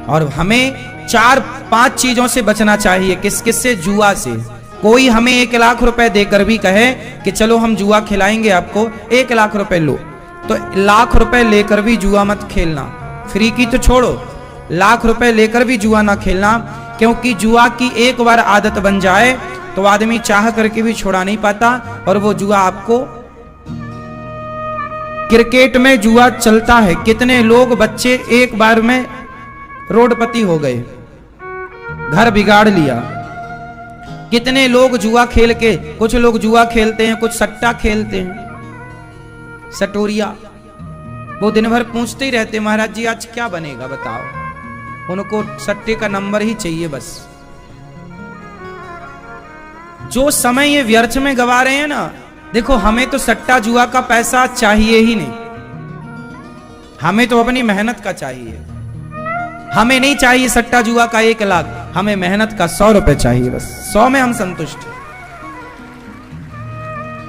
और हमें 4-5 चीजों से बचना चाहिए। किस किस से? जुआ से। कोई हमें 1 लाख रुपए देकर भी कहे कि चलो हम जुआ खिलाएंगे आपको, 1 लाख रुपए लो, तो लाख रुपए लेकर भी जुआ मत खेलना। फ्री की तो छोड़ो, लाख रुपए लेकर भी जुआ ना खेलना, क्योंकि जुआ की एक बार आदत बन जाए तो आदमी चाह करके भी छोड़ा नहीं पाता। और वो जुआ आपको, क्रिकेट में जुआ चलता है, कितने लोग बच्चे एक बार में रोडपति हो गए, घर बिगाड़ लिया। कितने लोग जुआ खेल के, कुछ लोग जुआ खेलते हैं, कुछ सट्टा खेलते हैं, सटोरिया, वो दिन भर पूछते ही रहते महाराज जी आज क्या बनेगा बताओ, उनको सट्टे का नंबर ही चाहिए बस। जो समय ये व्यर्थ में गवा रहे हैं ना, देखो हमें तो सट्टा जुआ का पैसा चाहिए ही नहीं, हमें तो अपनी मेहनत का चाहिए। हमें नहीं चाहिए सट्टा जुआ का 1 लाख, हमें मेहनत का 100 रुपए चाहिए बस, 100 में हम संतुष्ट।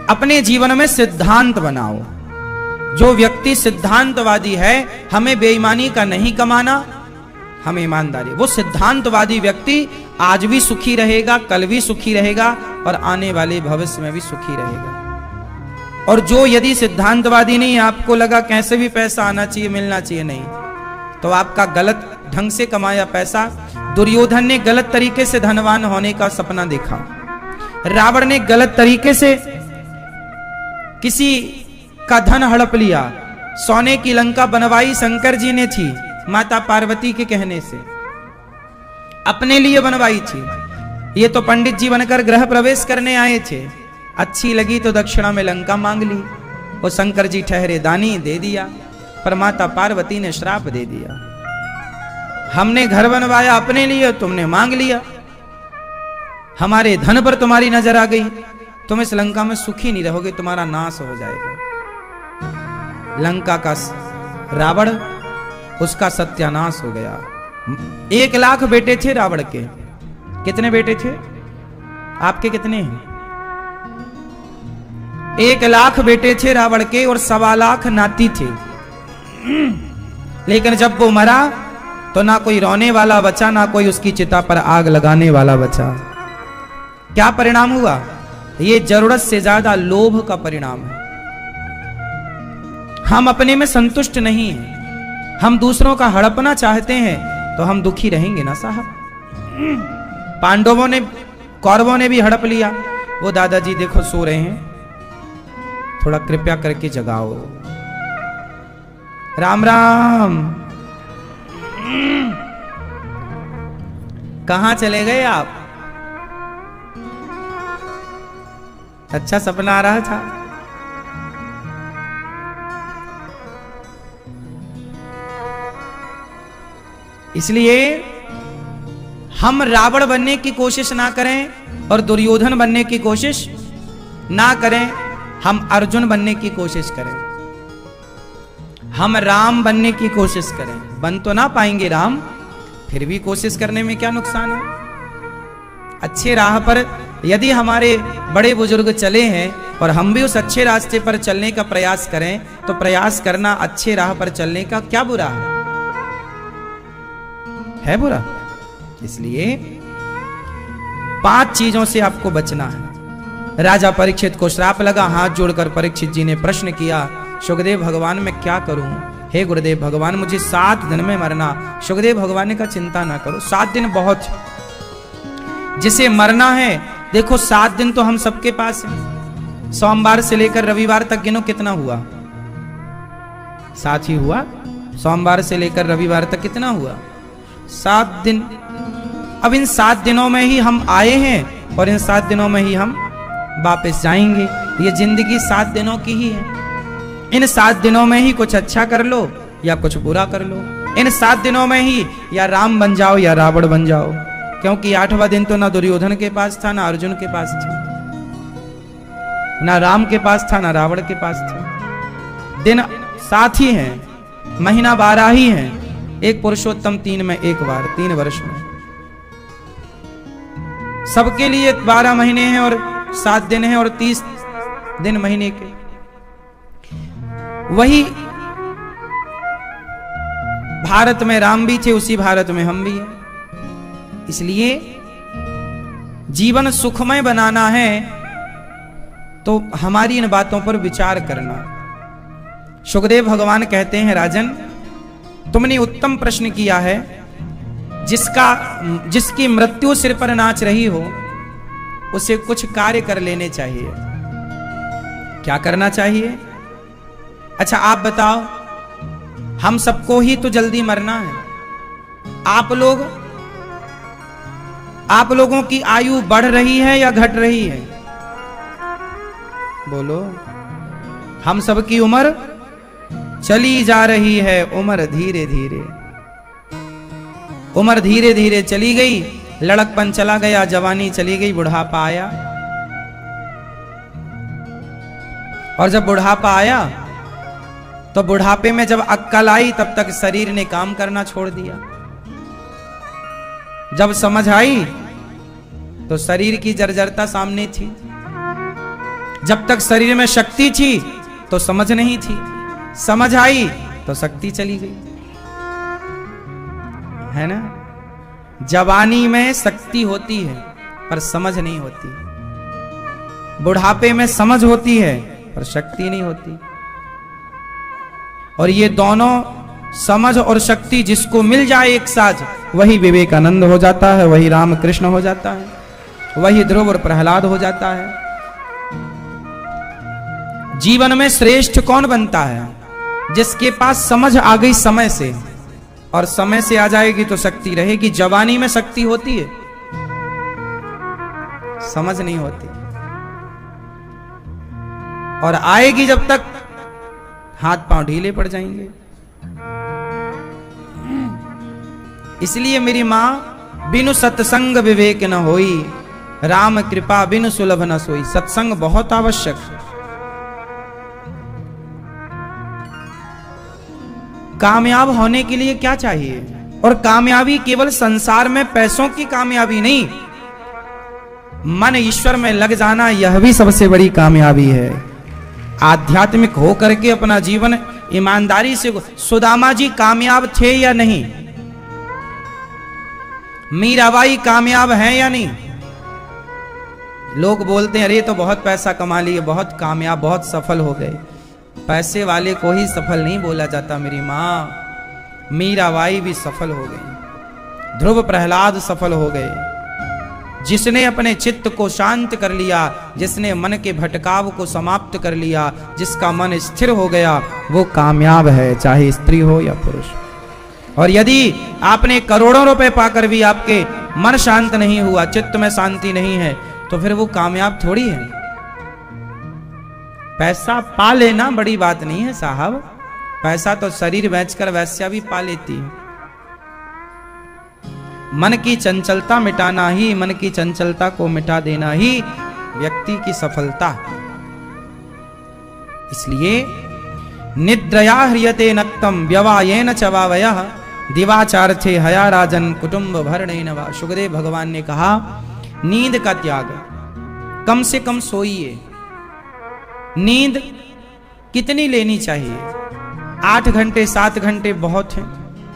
अपने जीवन में सिद्धांत बनाओ। जो व्यक्ति सिद्धांतवादी है, हमें बेईमानी का नहीं कमाना, हमें ईमानदारी, वो सिद्धांतवादी व्यक्ति आज भी सुखी रहेगा, कल भी सुखी रहेगा और आने वाले भविष्य में भी सुखी रहेगा। और जो यदि सिद्धांतवादी नहीं, आपको लगा कैसे भी पैसा आना चाहिए, मिलना चाहिए, नहीं, तो आपका गलत ढंग से कमाया पैसा। दुर्योधन ने गलत तरीके से धनवान होने का सपना देखा, रावण ने गलत तरीके से किसी का धन हड़प लिया, सोने की लंका बनवाई शंकर जी ने थी, माता पार्वती के कहने से अपने लिए बनवाई थी। ये तो पंडित जी बनकर गृह प्रवेश करने आए थे, अच्छी लगी तो दक्षिणा में लंका मांग ली, वो शंकर जी ठहरे दानी, दे दिया, पर माता पार्वती ने श्राप दे दिया, हमने घर बनवाया अपने लिए, तुमने मांग लिया, हमारे धन पर तुम्हारी नजर आ गई, तुम इस लंका में सुखी नहीं रहोगे, तुम्हारा नाश हो जाएगा। लंका का रावण, उसका सत्यानाश हो गया। 1 लाख बेटे थे रावण के, कितने बेटे थे आपके, कितने हैं? 1 लाख बेटे थे रावण के और 1.25 लाख नाती थे। लेकिन जब वो मरा तो ना कोई रोने वाला बचा, ना कोई उसकी चिता पर आग लगाने वाला बचा। क्या परिणाम हुआ? ये जरूरत से ज्यादा लोभ का परिणाम है। हम अपने में संतुष्ट नहीं हैं, हम दूसरों का हड़पना चाहते हैं, तो हम दुखी रहेंगे ना साहब। पांडवों ने, कौरवों ने भी हड़प लिया। वो दादाजी देखो सो रहे हैं, थोड़ा कृपया करके जगाओ। राम राम, कहां चले गए आप? अच्छा सपना आ रहा था। इसलिए हम रावण बनने की कोशिश ना करें और दुर्योधन बनने की कोशिश ना करें, हम अर्जुन बनने की कोशिश करें, हम राम बनने की कोशिश करें। बन तो ना पाएंगे राम, फिर भी कोशिश करने में क्या नुकसान है। अच्छे राह पर यदि हमारे बड़े बुजुर्ग चले हैं और हम भी उस अच्छे रास्ते पर चलने का प्रयास करें, तो प्रयास करना अच्छे राह पर चलने का क्या बुरा है बुरा? इसलिए 5 चीजों से आपको बचना है। राजा परीक्षित को श्राप लगा, हाथ जोड़कर परीक्षित जी ने प्रश्न किया, सुखदेव भगवान मैं क्या करूं? हे गुरुदेव भगवान मुझे 7 दिन में मरना। सुखदेव भगवान ने कहा चिंता ना करो, 7 दिन बहुत, जिसे मरना है देखो 7 दिन तो हम सबके पास है। सोमवार से लेकर रविवार तक गिनो, कितना हुआ? 7 ही हुआ। सोमवार से लेकर रविवार तक कितना हुआ? 7 दिन। अब इन 7 दिनों में ही हम आए हैं और इन 7 दिनों में ही हम वापस जाएंगे। ये जिंदगी 7 दिनों की ही है। इन 7 दिनों में ही कुछ अच्छा कर लो या कुछ बुरा कर लो। इन 7 दिनों में ही या राम बन जाओ या रावण बन जाओ, क्योंकि 8वां दिन तो ना दुर्योधन के पास था, ना अर्जुन के पास था, ना राम के पास था, ना रावण के पास था। दिन 7 ही हैं, महीना 12 ही हैं, एक पुरुषोत्तम 3 में 1 बार, 3 वर्ष में। सबके लिए 12 महीने हैं और 7 दिन हैं और 30 दिन महीने के। वही भारत में राम भी थे, उसी भारत में हम भी हैं। इसलिए जीवन सुखमय बनाना है तो हमारी इन बातों पर विचार करना। सुखदेव भगवान कहते हैं, राजन तुमने उत्तम प्रश्न किया है। जिसकी मृत्यु सिर पर नाच रही हो उसे कुछ कार्य कर लेने चाहिए। क्या करना चाहिए? अच्छा आप बताओ, हम सबको ही तो जल्दी मरना है। आप लोगों की आयु बढ़ रही है या घट रही है? बोलो। हम सबकी उम्र चली जा रही है, उम्र धीरे धीरे चली गई। लड़कपन चला गया, जवानी चली गई, बुढ़ापा आया। और जब बुढ़ापा आया तो बुढ़ापे में जब अक्ल आई तब तक शरीर ने काम करना छोड़ दिया। जब समझ आई तो शरीर की जर्जरता सामने थी। जब तक शरीर में शक्ति थी तो समझ नहीं थी। समझ आई तो शक्ति चली गई, है ना। जवानी में शक्ति होती है पर समझ नहीं होती। बुढ़ापे में समझ होती है पर शक्ति नहीं होती। और ये दोनों समझ और शक्ति जिसको मिल जाए एक साथ, वही विवेकानंद हो जाता है, वही रामकृष्ण हो जाता है, वही ध्रुव और प्रहलाद हो जाता है। जीवन में श्रेष्ठ कौन बनता है? जिसके पास समझ आ गई समय से, और समय से आ जाएगी तो शक्ति रहेगी। जवानी में शक्ति होती है, समझ नहीं होती। और आएगी जब तक हाथ पांव ढीले पड़ जाएंगे। इसलिए मेरी मां, बिनु सत्संग विवेक न होई, राम कृपा बिनु सुलभ न सोई। सत्संग बहुत आवश्यक है। कामयाब होने के लिए क्या चाहिए? और कामयाबी केवल संसार में पैसों की कामयाबी नहीं, मन ईश्वर में लग जाना, यह भी सबसे बड़ी कामयाबी है। आध्यात्मिक हो करके अपना जीवन ईमानदारी से। सुदामा जी कामयाब थे या नहीं? मीराबाई कामयाब हैं या नहीं? लोग बोलते हैं अरे तो बहुत पैसा कमा लिए, बहुत कामयाब, बहुत सफल हो गए। पैसे वाले को ही सफल नहीं बोला जाता मेरी मां। मीराबाई भी सफल हो गई, ध्रुव प्रहलाद सफल हो गए। जिसने अपने चित्त को शांत कर लिया, जिसने मन के भटकाव को समाप्त कर लिया, जिसका मन स्थिर हो गया, वो कामयाब है, चाहे स्त्री हो या पुरुष। और यदि आपने करोड़ों रुपए पाकर भी आपके मन शांत नहीं हुआ, चित्त में शांति नहीं है, तो फिर वो कामयाब थोड़ी है। पैसा पा लेना बड़ी बात नहीं है साहब। पैसा तो शरीर बेचकर वैश्या भी पा लेती है। मन की चंचलता मिटाना ही, मन की चंचलता को मिटा देना ही व्यक्ति की सफलता। इसलिए निद्रया ह्रियते नक्तम व्यवायेन चवावयः दिवाचार्थे हया राजन कुटुंब भरणेन वा। सुखदेव भगवान ने कहा, नींद का त्याग, कम से कम सोइए। नींद कितनी लेनी चाहिए? 8 घंटे 7 घंटे बहुत है।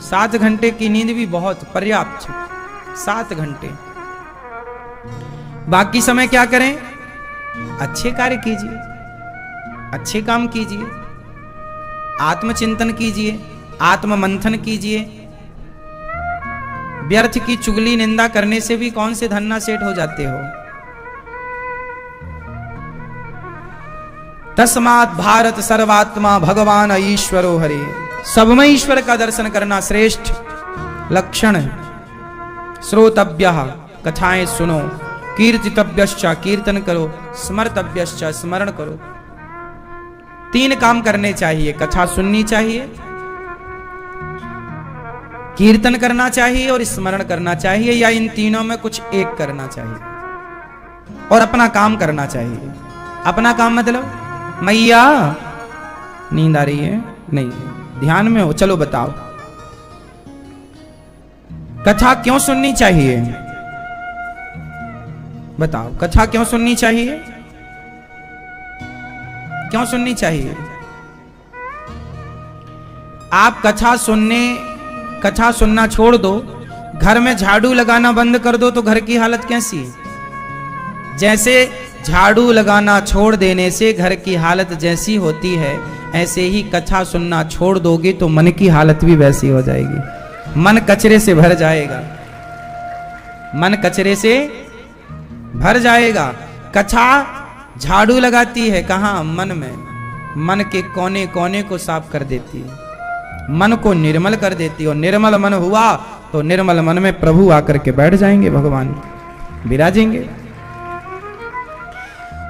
7 घंटे की नींद भी बहुत पर्याप्त है। 7 घंटे। बाकी समय क्या करें? अच्छे कार्य कीजिए, अच्छे काम कीजिए, आत्मचिंतन कीजिए, आत्म मंथन कीजिए। व्यर्थ की चुगली निंदा करने से भी कौन से धन्ना सेठ हो जाते हो। तस्मात् भारत सर्वात्मा भगवान ईश्वरो हरे। सब में ईश्वर का दर्शन करना श्रेष्ठ लक्षण है। श्रोतव्यः, कथाएं सुनो, कीर्तितव्यश्च, कीर्तन करो, स्मर्तव्यश्च, स्मरण करो। 3 काम करने चाहिए। कथा सुननी चाहिए, कीर्तन करना चाहिए और स्मरण करना चाहिए, या इन तीनों में कुछ एक करना चाहिए। और अपना काम करना चाहिए। अपना काम मतलब मैया नींद आ रही है? नहीं, ध्यान में हो, चलो बताओ। कथा क्यों सुननी चाहिए? बताओ, कथा क्यों सुननी चाहिए? क्यों सुननी चाहिए? आप कथा सुनने कथा सुनना छोड़ दो, घर में झाड़ू लगाना बंद कर दो तो घर की हालत कैसी है? जैसे झाड़ू लगाना छोड़ देने से घर की हालत जैसी होती है, ऐसे ही कथा सुनना छोड़ दोगे तो मन की हालत भी वैसी हो जाएगी। मन कचरे से भर जाएगा, मन कचरे से भर जाएगा। कथा झाड़ू लगाती है कहाँ? मन में। मन के कोने कोने को साफ कर देती है, मन को निर्मल कर देती है। और निर्मल मन हुआ तो निर्मल मन में प्रभु आकर के बैठ जाएंगे, भगवान विराजेंगे।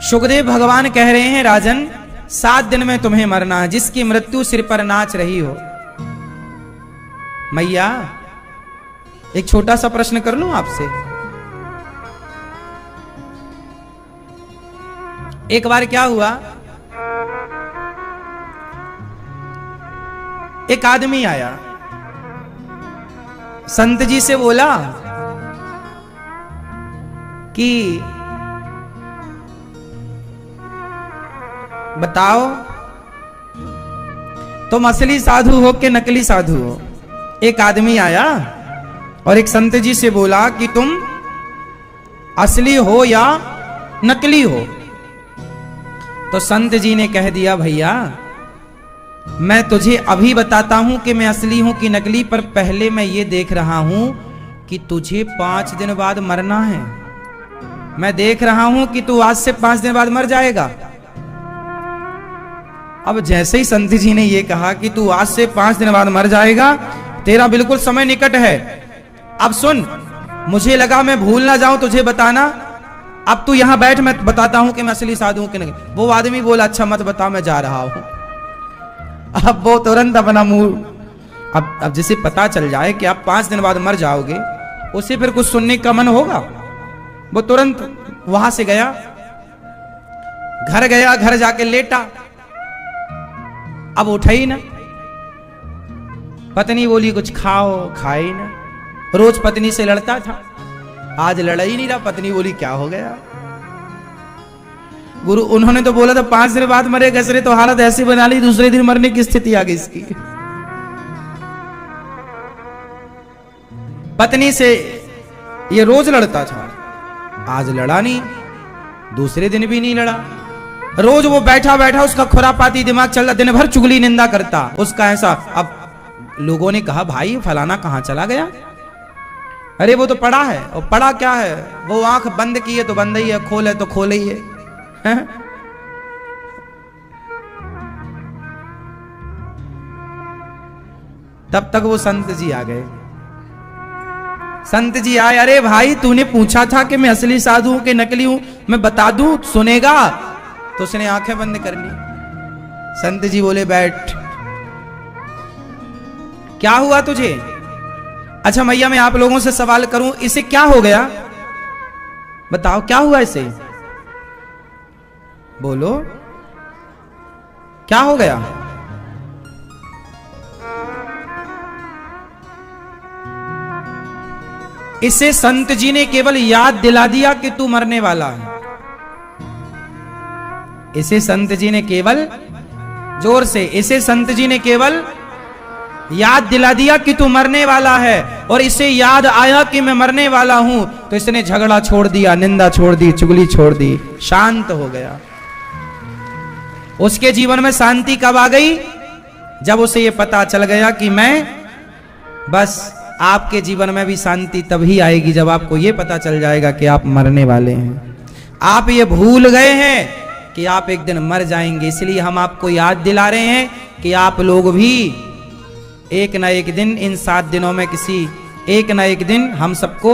सुखदेव भगवान कह रहे हैं, राजन 7 दिन में तुम्हें मरना है, जिसकी मृत्यु सिर पर नाच रही हो। मैया एक छोटा सा प्रश्न कर लूं आपसे। एक बार क्या हुआ, एक आदमी आया, संत जी से बोला कि बताओ तुम असली साधु हो कि नकली साधु हो? एक आदमी आया और एक संत जी से बोला कि तुम असली हो या नकली हो? तो संत जी ने कह दिया, भैया मैं तुझे अभी बताता हूं कि मैं असली हूं कि नकली, पर पहले मैं ये देख रहा हूं कि तुझे 5 दिन बाद मरना है। मैं देख रहा हूं कि तू आज से 5 दिन बाद मर जाएगा। अब जैसे ही संत जी ने ये कहा कि तू आज से 5 दिन बाद मर जाएगा, तेरा बिल्कुल समय निकट है, अब सुन, मुझे लगा मैं भूल ना जाऊं तुझे बताना, अब तू यहां बैठ, मैं बताता हूं कि मैं असली साधु हूं कि नहीं। वो आदमी बोला, अच्छा मत बता, मैं जा रहा हूं। अब वो तुरंत अपना मुंह, अब जिसे पता चल जाए कि आप 5 दिन बाद मर जाओगे, उसे फिर कुछ सुनने का मन होगा? वो तुरंत वहां से गया, घर गया, घर जाके लेटा, अब उठा ही ना। पत्नी बोली कुछ खाओ, खाए ही ना। रोज पत्नी से लड़ता था, आज लड़ा ही नहीं रहा। पत्नी बोली क्या हो गया? गुरु उन्होंने तो बोला था 5 दिन बाद मरेगा, इसने तो हालत ऐसी बना ली, दूसरे दिन मरने की स्थिति आ गई इसकी। पत्नी से ये रोज लड़ता था, आज लड़ा नहीं, दूसरे दिन भी नहीं लड़ा। रोज वो बैठा बैठा उसका खुरापाती दिमाग चल रहा, दिन भर चुगली निंदा करता उसका ऐसा। अब लोगों ने कहा, भाई फलाना कहां चला गया? अरे वो तो पड़ा है। और पड़ा क्या है? वो आंख बंद की है तो बंद ही है, खोले तो खोले ही है। तब तक वो संत जी आ गए। संत जी आए, अरे भाई तूने पूछा था कि मैं असली साधु हूं कि नकली हूं, मैं बता दूं सुनेगा? तो उसने आंखें बंद कर ली। संत जी बोले, बैठ। क्या हुआ तुझे? अच्छा मैया मैं आप लोगों से सवाल करूं, इसे क्या हो गया? बताओ क्या हुआ इसे? बोलो क्या हो गया? इसे संत जी ने केवल याद दिला दिया कि तू मरने वाला है। इसे संत जी ने केवल, जोर से, इसे संत जी ने केवल याद दिला दिया कि तू मरने वाला है। और इसे याद आया कि मैं मरने वाला हूं, तो इसने झगड़ा छोड़ दिया, निंदा छोड़ दी, चुगली छोड़ दी, शांत हो गया। उसके जीवन में शांति कब आ गई? जब उसे ये पता चल गया कि मैं, बस आपके जीवन में भी शांति तभी आएगी जब आपको ये पता चल जाएगा कि आप मरने वाले हैं। आप ये भूल गए हैं कि आप एक दिन मर जाएंगे, इसलिए हम आपको याद दिला रहे हैं कि आप लोग भी एक ना एक दिन, इन 7 दिनों में किसी एक ना एक दिन हम सबको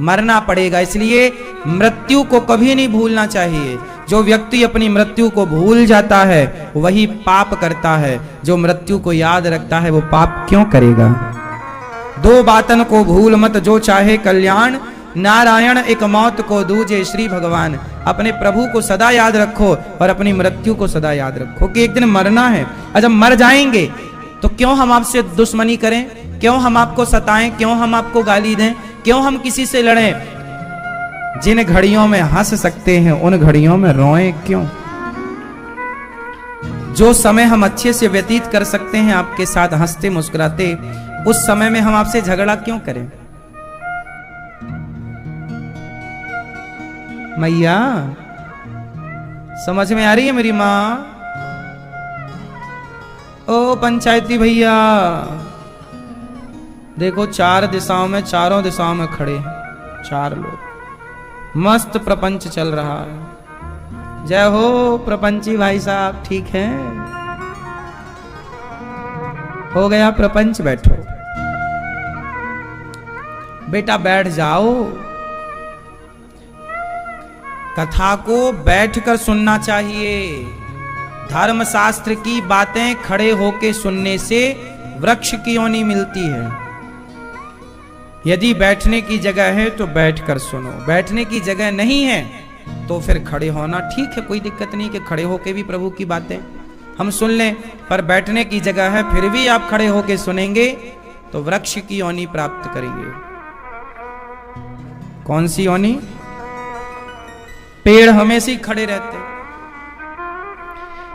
मरना पड़ेगा। इसलिए मृत्यु को कभी नहीं भूलना चाहिए। जो व्यक्ति अपनी मृत्यु को भूल जाता है वही पाप करता है, जो मृत्यु को याद रखता है वो पाप क्यों करेगा? 2 बातन को भूल मत, जो चाहे कल्याण, नारायण एक मौत को दूजे श्री भगवान। अपने प्रभु को सदा याद रखो और अपनी मृत्यु को सदा याद रखो कि एक दिन मरना है। और जब मर जाएंगे तो क्यों हम आपसे दुश्मनी करें? क्यों हम आपको सताएं? क्यों हम आपको गाली दें? क्यों हम किसी से लड़ें? जिन घड़ियों में हंस सकते हैं उन घड़ियों में रोएं क्यों? जो समय हम अच्छे से व्यतीत कर सकते हैं आपके साथ हंसते मुस्कुराते, उस समय में हम आपसे झगड़ा क्यों करें? मैया समझ में आ रही है मेरी माँ? ओ पंचायती भैया, देखो चारों दिशाओं में खड़े हैं 4 लोग, मस्त प्रपंच चल रहा है। जय हो प्रपंची भाई साहब, ठीक है? हो गया प्रपंच, बैठो बेटा, बैठ जाओ। कथा को बैठकर सुनना चाहिए। धर्मशास्त्र की बातें खड़े होके सुनने से वृक्ष की योनि मिलती है। यदि बैठने की जगह है तो बैठकर सुनो, बैठने की जगह नहीं है तो फिर खड़े होना ठीक है, कोई दिक्कत नहीं कि खड़े होके भी प्रभु की बातें हम सुन लें, पर बैठने की जगह है फिर भी आप खड़े होके सुनेंगे तो वृक्ष की योनि प्राप्त करेंगे। कौन सी योनि? पेड़ हमेशा ही खड़े रहते,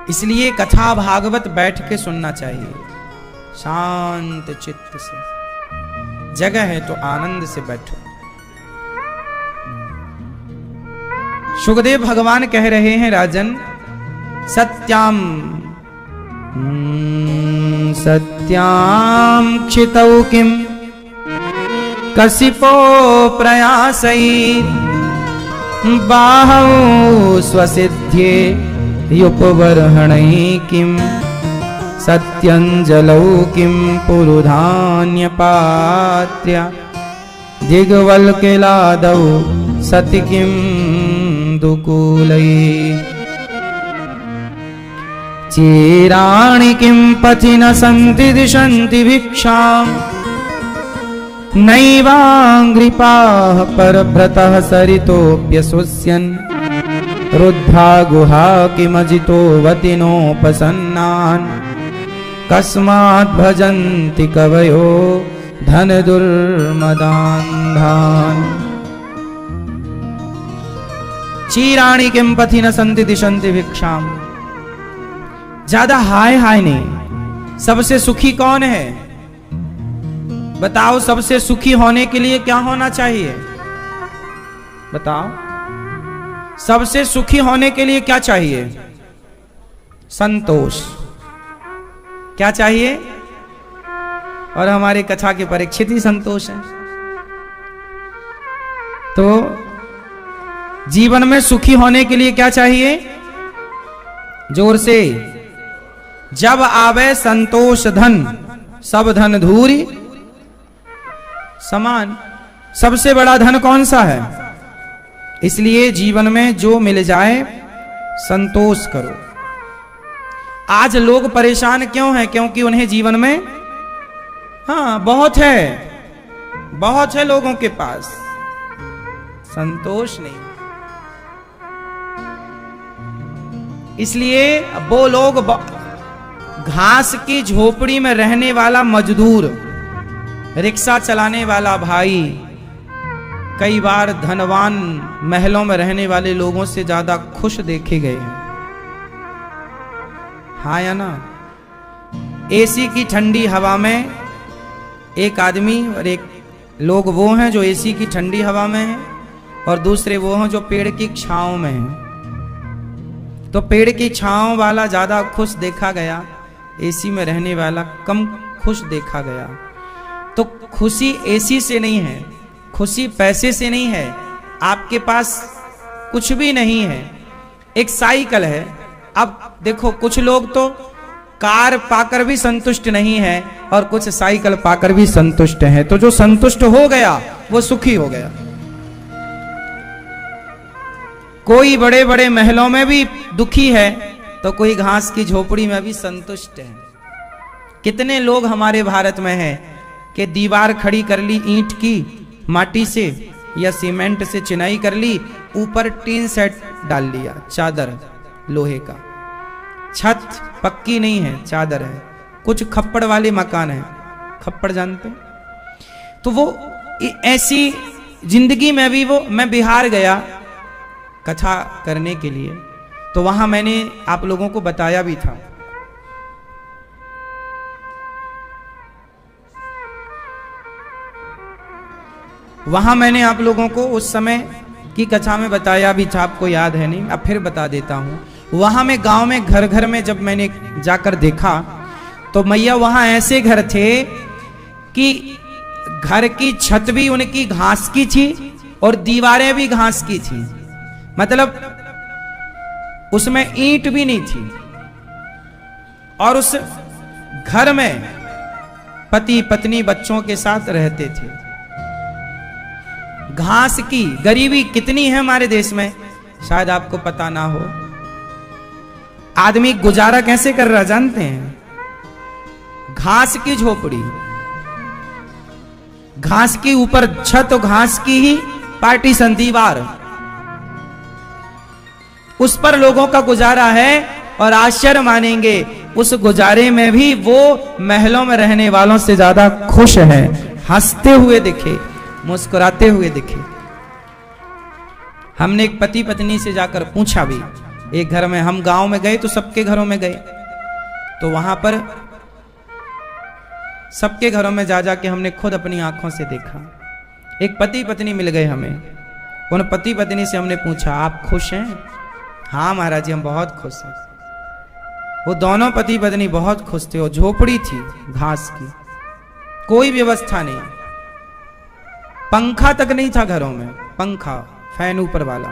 इसलिए कथा भागवत बैठ के सुनना चाहिए, शांत चित्त से। जगह है तो आनंद से बैठो। सुखदेव भगवान कह रहे हैं, राजन सत्याम क्षितौ किम कसिपो प्रयासैः बाहौ स्वसिद्ध्ये युपबर्हणैः किम सत्यंजलौ किम पुरुधान्यपात्र्य दिग्वल्किलादौ सति किम दुकूलैः चीराणि किं पथि न सन्ति दिशन्ति भिक्षां नैवाङ्घ्रिपाः परभ्रतः सरितोऽप्यशुष्यन् रुद्धा गुहा किमजितो वतिनोपसन्नान् कस्मात् भजन्ति कवयो धनदुर्मदान्धान् चीराणि किं पथि न सन्ति दिशन्ति भिक्षां। ज्यादा हाय हाय नहीं। सबसे सुखी कौन है? बताओ, सबसे सुखी होने के लिए क्या होना चाहिए? बताओ, सबसे सुखी होने के लिए क्या चाहिए? संतोष। क्या चाहिए? और हमारे कथा के परीक्षित ही संतोष है। तो जीवन में सुखी होने के लिए क्या चाहिए? जोर से, जब आवे संतोष धन सब धन धूरी समान। सबसे बड़ा धन कौन सा है? इसलिए जीवन में जो मिल जाए संतोष करो। आज लोग परेशान क्यों हैं? क्योंकि उन्हें जीवन में बहुत है लोगों के पास, संतोष नहीं। इसलिए वो लोग घास की झोपड़ी में रहने वाला मजदूर, रिक्शा चलाने वाला भाई, कई बार धनवान महलों में रहने वाले लोगों से ज्यादा खुश देखे गए हैं। हाँ या ना? एसी की ठंडी हवा में एक आदमी और एक लोग वो हैं जो एसी की ठंडी हवा में हैं, और दूसरे वो हैं जो पेड़ की छांव में हैं। तो पेड़ की छांव वाला ज्यादा खुश देखा गया, एसी में रहने वाला कम खुश देखा गया। तो खुशी एसी से नहीं है, खुशी पैसे से नहीं है। आपके पास कुछ भी नहीं है, एक साइकिल है। अब देखो, कुछ लोग तो कार पाकर भी संतुष्ट नहीं है और कुछ साइकिल पाकर भी संतुष्ट हैं। तो जो संतुष्ट हो गया वो सुखी हो गया। कोई बड़े बड़े महलों में भी दुखी है तो कोई घास की झोपड़ी में भी संतुष्ट है। कितने लोग हमारे भारत में हैं कि दीवार खड़ी कर ली ईंट की, माटी से या सीमेंट से चिनाई कर ली, ऊपर टीन सेट डाल लिया, चादर लोहे का, छत पक्की नहीं है, चादर है। कुछ खप्पड़ वाले मकान है, खप्पड़ जानते? तो वो ऐसी जिंदगी में भी वो, मैं बिहार गया कथा करने के लिए, तो वहां मैंने आप लोगों को बताया भी था वहां मैंने आप लोगों को उस समय की कथा में बताया भी था, आपको याद है नहीं, अब फिर बता देता हूं। वहां में गांव में घर घर में जब मैंने जाकर देखा तो मैया वहां ऐसे घर थे कि घर की छत भी उनकी घास की थी और दीवारें भी घास की थी, मतलब उसमें ईंट भी नहीं थी। और उस घर में पति पत्नी बच्चों के साथ रहते थे। घास की गरीबी कितनी है हमारे देश में, शायद आपको पता ना हो। आदमी गुजारा कैसे कर रहा जानते हैं? घास की झोपड़ी, घास के ऊपर छत, घास की ही पार्टीशन दीवार, उस पर लोगों का गुजारा है। और आश्चर्य मानेंगे, उस गुजारे में भी वो महलों में रहने वालों से ज्यादा खुश हैं, हंसते हुए दिखे, मुस्कुराते हुए दिखे। हमने एक पति पत्नी से जाकर पूछा भी, एक घर में हम गांव में गए तो सबके घरों में गए, तो वहां पर सबके घरों में जा जाके हमने खुद अपनी आंखों से देखा। एक पति पत्नी मिल गए हमें, उन पति पत्नी से हमने पूछा आप खुश हैं? हाँ महाराज जी हम बहुत खुश हैं। वो दोनों पति पत्नी बहुत खुश थे। वो झोपड़ी थी घास की, कोई व्यवस्था नहीं, पंखा तक नहीं था घरों में, पंखा फैन ऊपर वाला।